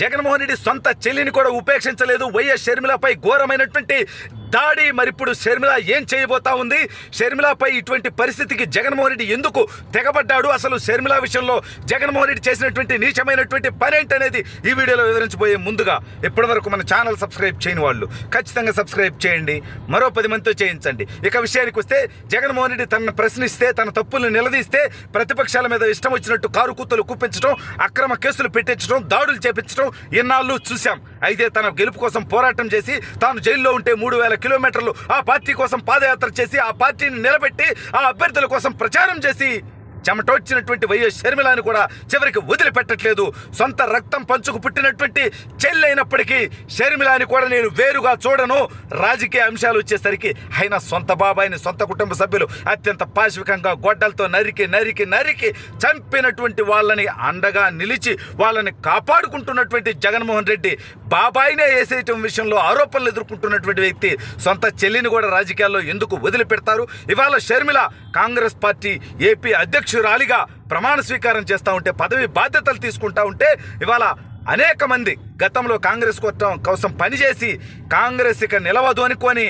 జగన్మోహన్ రెడ్డి సొంత చెల్లిని కూడా ఉపేక్షించలేదు. వైఎస్ షర్మిలపై ఘోరమైనటువంటి దాడి. మరిప్పుడు షర్మిల ఏం చేయబోతా ఉంది? షర్మిలపై ఇటువంటి పరిస్థితికి జగన్మోహన్ రెడ్డి ఎందుకు తెగబడ్డాడు? అసలు షర్మిల విషయంలో జగన్మోహన్ రెడ్డి చేసినటువంటి నీచమైనటువంటి పని ఏంటనేది ఈ వీడియోలో వివరించబోయే ముందుగా ఇప్పటివరకు మన ఛానల్ సబ్స్క్రైబ్ చేయని వాళ్ళు ఖచ్చితంగా సబ్స్క్రైబ్ చేయండి, మరో 10 మందితో చేయించండి. ఇక విషయానికి వస్తే, జగన్మోహన్ రెడ్డి తనను ప్రశ్నిస్తే, తన తప్పులను నిలదీస్తే ప్రతిపక్షాల మీద ఇష్టం వచ్చినట్టు కారు కూతలు కూపించడం, అక్రమ కేసులు పెట్టించడం, దాడులు చేపించడం ఇన్నాళ్ళు చూశాం. అయితే తన గెలుపు కోసం పోరాటం చేసి, తాను జైల్లో ఉంటే 3000 కిలోమీటర్లు ఆ పార్టీ కోసం పాదయాత్ర చేసి, ఆ పార్టీని నిలబెట్టి, ఆ అభ్యర్థుల కోసం ప్రచారం చేసి చెమటొచ్చినటువంటి వైఎస్ షర్మిలని కూడా చివరికి వదిలిపెట్టట్లేదు. సొంత రక్తం పంచుకు పుట్టినటువంటి చెల్లి అయినప్పటికీ షర్మిలాని కూడా నేను వేరుగా చూడను. రాజకీయ అంశాలు వచ్చేసరికి ఆయన సొంత బాబాయిని, సొంత కుటుంబ సభ్యులు అత్యంత పాశవికంగా గొడ్డలతో నరికి నరికి నరికి చంపినటువంటి వాళ్ళని అండగా నిలిచి వాళ్ళని కాపాడుకుంటున్నటువంటి జగన్మోహన్ రెడ్డి బాబాయినే వేసేయటం విషయంలో ఆరోపణలు ఎదుర్కొంటున్నటువంటి వ్యక్తి సొంత చెల్లిని కూడా రాజకీయాల్లో ఎందుకు వదిలిపెడతారు? ఇవాళ షర్మిల కాంగ్రెస్ పార్టీ ఏపీ అధ్యక్షురాలిగా ప్రమాణ స్వీకారం చేస్తూ ఉంటే, పదవి బాధ్యతలు తీసుకుంటా ఉంటే, ఇవాళ అనేక మంది గతంలో కాంగ్రెస్ కోసం పనిచేసి కాంగ్రెస్ ఇక నిలవదు అనుకొని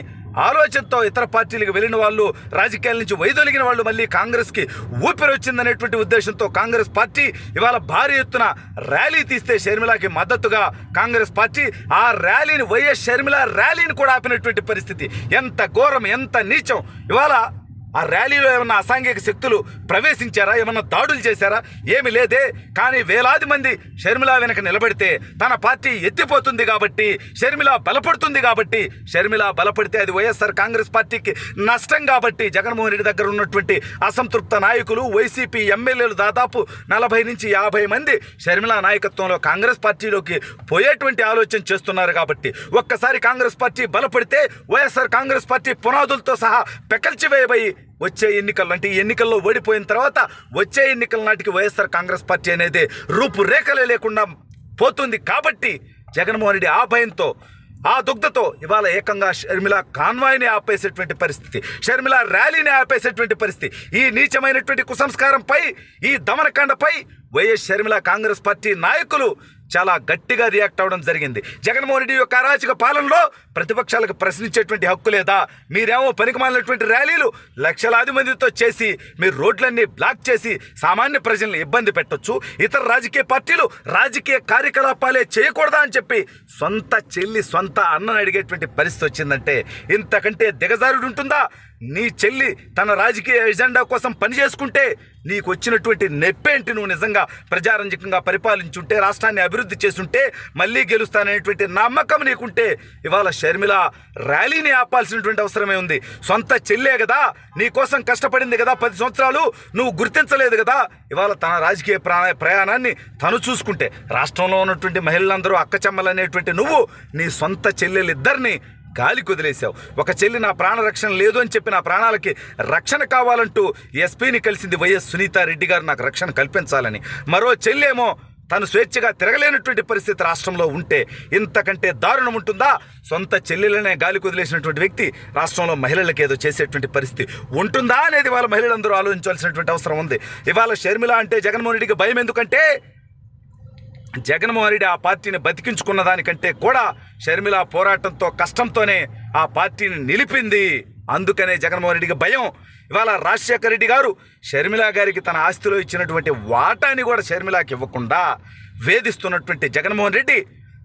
ఆలోచనతో ఇతర పార్టీలకు వెళ్ళిన వాళ్ళు, రాజకీయాల నుంచి వైదొలిగిన వాళ్ళు మళ్ళీ కాంగ్రెస్కి ఊపిరి వచ్చిందనేటువంటి ఉద్దేశంతో కాంగ్రెస్ పార్టీ ఇవాళ భారీ ఎత్తున ర్యాలీ తీస్తే షర్మిలకి మద్దతుగా కాంగ్రెస్ పార్టీ ఆ ర్యాలీని, వైఎస్ షర్మిల ర్యాలీని కూడా ఆపినటువంటి పరిస్థితి. ఎంత ఘోరం, ఎంత నీచం! ఇవాళ ఆ ర్యాలీలో ఏమన్నా అసాంఘిక శక్తులు ప్రవేశించారా? ఏమన్నా దాడులు చేశారా? ఏమి లేదే. కానీ వేలాది మంది షర్మిల వెనక నిలబడితే తన పార్టీ ఎత్తిపోతుంది కాబట్టి, షర్మిల బలపడుతుంది కాబట్టి, షర్మిల బలపడితే అది వైఎస్ఆర్ కాంగ్రెస్ పార్టీకి నష్టం కాబట్టి జగన్మోహన్ రెడ్డి దగ్గర ఉన్నటువంటి అసంతృప్త నాయకులు, వైసీపీ ఎమ్మెల్యేలు దాదాపు 40 నుంచి 50 మంది షర్మిల నాయకత్వంలో కాంగ్రెస్ పార్టీలోకి పోయేటువంటి ఆలోచన చేస్తున్నారు కాబట్టి, ఒక్కసారి కాంగ్రెస్ పార్టీ బలపడితే వైఎస్ఆర్ కాంగ్రెస్ పార్టీ పునాదులతో సహా పెకల్చివేయబోయి వచ్చే ఎన్నికలు, అంటే ఈ ఎన్నికల్లో ఓడిపోయిన తర్వాత వచ్చే ఎన్నికల నాటికి వైఎస్ఆర్ కాంగ్రెస్ పార్టీ అనేది రూపురేఖలే లేకుండా పోతుంది. కాబట్టి జగన్మోహన్ రెడ్డి ఆ భయంతో, ఆ దుగ్ధతో ఇవాళ ఏకంగా షర్మిల కాన్వాయ్ని ఆపేసేటువంటి పరిస్థితి, షర్మిల ర్యాలీని ఆపేసేటువంటి పరిస్థితి. ఈ నీచమైనటువంటి కుసంస్కారంపై, ఈ దమనకాండపై వైఎస్ షర్మిల కాంగ్రెస్ పార్టీ నాయకులు చాలా గట్టిగా రియాక్ట్ అవ్వడం జరిగింది. జగన్మోహన్ రెడ్డి యొక్క అరాచక పాలనలో ప్రతిపక్షాలకు ప్రశ్నించేటువంటి హక్కు లేదా? మీరేమో పనికిమాలినటువంటి ర్యాలీలు లక్షలాది మందితో చేసి మీరు రోడ్లన్నీ బ్లాక్ చేసి సామాన్య ప్రజల్ని ఇబ్బంది పెట్టొచ్చు, ఇతర రాజకీయ పార్టీలు రాజకీయ కార్యకలాపాలే చేయకూడదా అని చెప్పి సొంత చెల్లి, సొంత అన్నను అడిగేటువంటి పరిస్థితి వచ్చిందంటే ఇంతకంటే దిగజారుడు ఉంటుందా? నీ చెల్లి తన రాజకీయ ఎజెండా కోసం పనిచేసుకుంటే నీకు వచ్చినటువంటి నెప్పేంటి? నువ్వు నిజంగా ప్రజారంజకంగా పరిపాలించుంటే, రాష్ట్రాన్ని అభివృద్ధి చేసుంటే, మళ్ళీ గెలుస్తాననేటువంటి నమ్మకం నీకుంటే ఇవాళ షర్మిల ర్యాలీని ఆపాల్సినటువంటి అవసరమే ఉంది. సొంత చెల్లే కదా, నీ కోసం కష్టపడింది కదా 10 సంవత్సరాలు, నువ్వు గుర్తించలేదు కదా. ఇవాళ తన రాజకీయ ప్రయాణాన్ని తను చూసుకుంటే, రాష్ట్రంలో ఉన్నటువంటి మహిళలందరూ అక్కచెమ్మలు అనేటువంటి నువ్వు నీ సొంత చెల్లెలిద్దరిని గాలికి వదిలేశావు. ఒక చెల్లి నా ప్రాణ రక్షణ లేదు అని చెప్పి, నా ప్రాణాలకి రక్షణ కావాలంటూ ఎస్పీని కలిసింది వైఎస్ సునీతారెడ్డి గారు, నాకు రక్షణ కల్పించాలని. మరో చెల్లేమో తను స్వేచ్ఛగా తిరగలేనటువంటి పరిస్థితి రాష్ట్రంలో ఉంటే ఇంతకంటే దారుణం ఉంటుందా? సొంత చెల్లెలనే గాలికి వదిలేసినటువంటి వ్యక్తి రాష్ట్రంలో మహిళలకు ఏదో చేసేటువంటి పరిస్థితి ఉంటుందా అనేది వాళ్ళ మహిళలందరూ ఆలోచించాల్సినటువంటి అవసరం ఉంది. ఇవాళ షర్మిల అంటే జగన్మోహన్ రెడ్డికి భయం ఎందుకంటే, జగన్మోహన్ రెడ్డి ఆ పార్టీని బతికించుకున్న దానికంటే కూడా షర్మిల పోరాటంతో, కష్టంతోనే ఆ పార్టీని నిలిపింది. అందుకనే జగన్మోహన్ రెడ్డికి భయం. ఇవాళ రాజశేఖర రెడ్డి గారు షర్మిల గారికి తన ఆస్తిలో ఇచ్చినటువంటి వాటాని కూడా షర్మిలకి ఇవ్వకుండా వేధిస్తున్నటువంటి జగన్మోహన్ రెడ్డి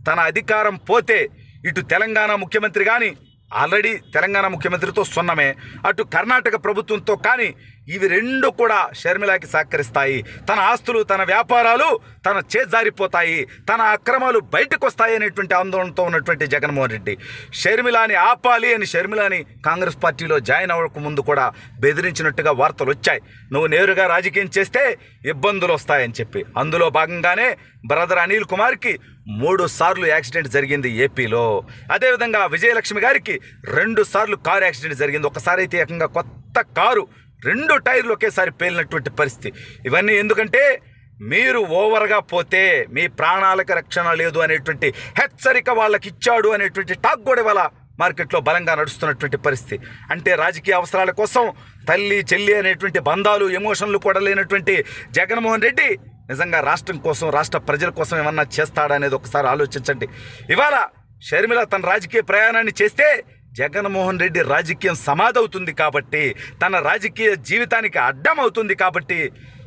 తన అధికారం పోతే ఇటు తెలంగాణ ముఖ్యమంత్రి కానీ ఆల్రెడీ తెలంగాణ ముఖ్యమంత్రితో సున్నమే, అటు కర్ణాటక ప్రభుత్వంతో కానీ ఇవి రెండు కూడా షర్మిలకి సహకరిస్తాయి. తన ఆస్తులు, తన వ్యాపారాలు తన చేజారిపోతాయి, తన అక్రమాలు బయటకు వస్తాయి అనేటువంటి ఆందోళనతో ఉన్నటువంటి జగన్మోహన్ రెడ్డి షర్మిలని ఆపాలి అని షర్మిలని కాంగ్రెస్ పార్టీలో జాయిన్ అవ్వక ముందు కూడా బెదిరించినట్టుగా వార్తలు వచ్చాయి. నువ్వు నేరుగా రాజకీయం చేస్తే ఇబ్బందులు వస్తాయని చెప్పి. అందులో భాగంగానే బ్రదర్ అనిల్ కుమార్కి 3 సార్లు యాక్సిడెంట్ జరిగింది ఏపీలో. అదేవిధంగా విజయలక్ష్మి గారికి 2 సార్లు కారు యాక్సిడెంట్ జరిగింది. ఒకసారి అయితే ఏకంగా కొత్త కారు 2 టైర్లు ఒకేసారి పేలినటువంటి పరిస్థితి. ఇవన్నీ ఎందుకంటే మీరు ఓవర్గా పోతే మీ ప్రాణాలకు రక్షణ లేదు అనేటువంటి హెచ్చరిక వాళ్ళకి ఇచ్చాడు అనేటువంటి టాక్ కూడా ఇవాళ మార్కెట్లో బలంగా నడుస్తున్నటువంటి పరిస్థితి. అంటే రాజకీయ అవసరాల కోసం తల్లి చెల్లి అనేటువంటి బంధాలు, ఎమోషన్లు కూడా లేనటువంటి జగన్మోహన్ రెడ్డి నిజంగా రాష్ట్రం కోసం, రాష్ట్ర ప్రజల కోసం ఏమన్నా చేస్తాడా అనేది ఒకసారి ఆలోచించండి. ఇవాళ షర్మిల తన రాజకీయ ప్రయాణాన్ని చేస్తే జగన్మోహన్ రెడ్డి రాజకీయం సమాధవుతుంది కాబట్టి, తన రాజకీయ జీవితానికి అడ్డం అవుతుంది కాబట్టి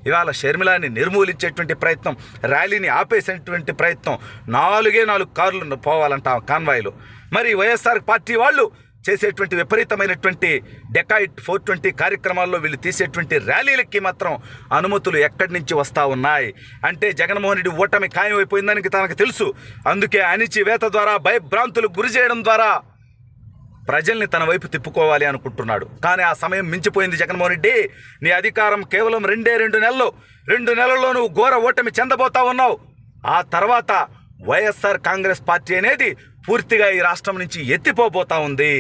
ఇవాళ షర్మిలాని నిర్మూలించేటువంటి ప్రయత్నం, ర్యాలీని ఆపేసేటువంటి ప్రయత్నం, 4 కార్లు పోవాలంట కాన్వాయ్లు. మరి వైఎస్ఆర్ పార్టీ వాళ్ళు చేసేటువంటి విపరీతమైనటువంటి డెకాయిట్ 420 కార్యక్రమాల్లో వీళ్ళు తీసేటువంటి ర్యాలీలకి మాత్రం అనుమతులు ఎక్కడి నుంచి వస్తూ ఉన్నాయి అంటే జగన్మోహన్ రెడ్డి ఓటమి ఖాయమైపోయిందని తనకు తెలుసు. అందుకే అణిచివేత ద్వారా, భయభ్రాంతులకు గురి చేయడం ద్వారా ప్రజల్ని తన వైపు తిప్పుకోవాలి అనుకుంటున్నాడు. కానీ ఆ సమయం మించిపోయింది. జగన్మోహన్ రెడ్డి, నీ అధికారం కేవలం 2 నెలలు. 2 నెలల్లో నువ్వు ఘోర ఓటమి చెందబోతా ఉన్నావు. ఆ తర్వాత వైఎస్ఆర్ కాంగ్రెస్ పార్టీ అనేది పూర్తిగా ఈ రాష్ట్రం నుంచి ఎత్తిపోబోతా ఉంది.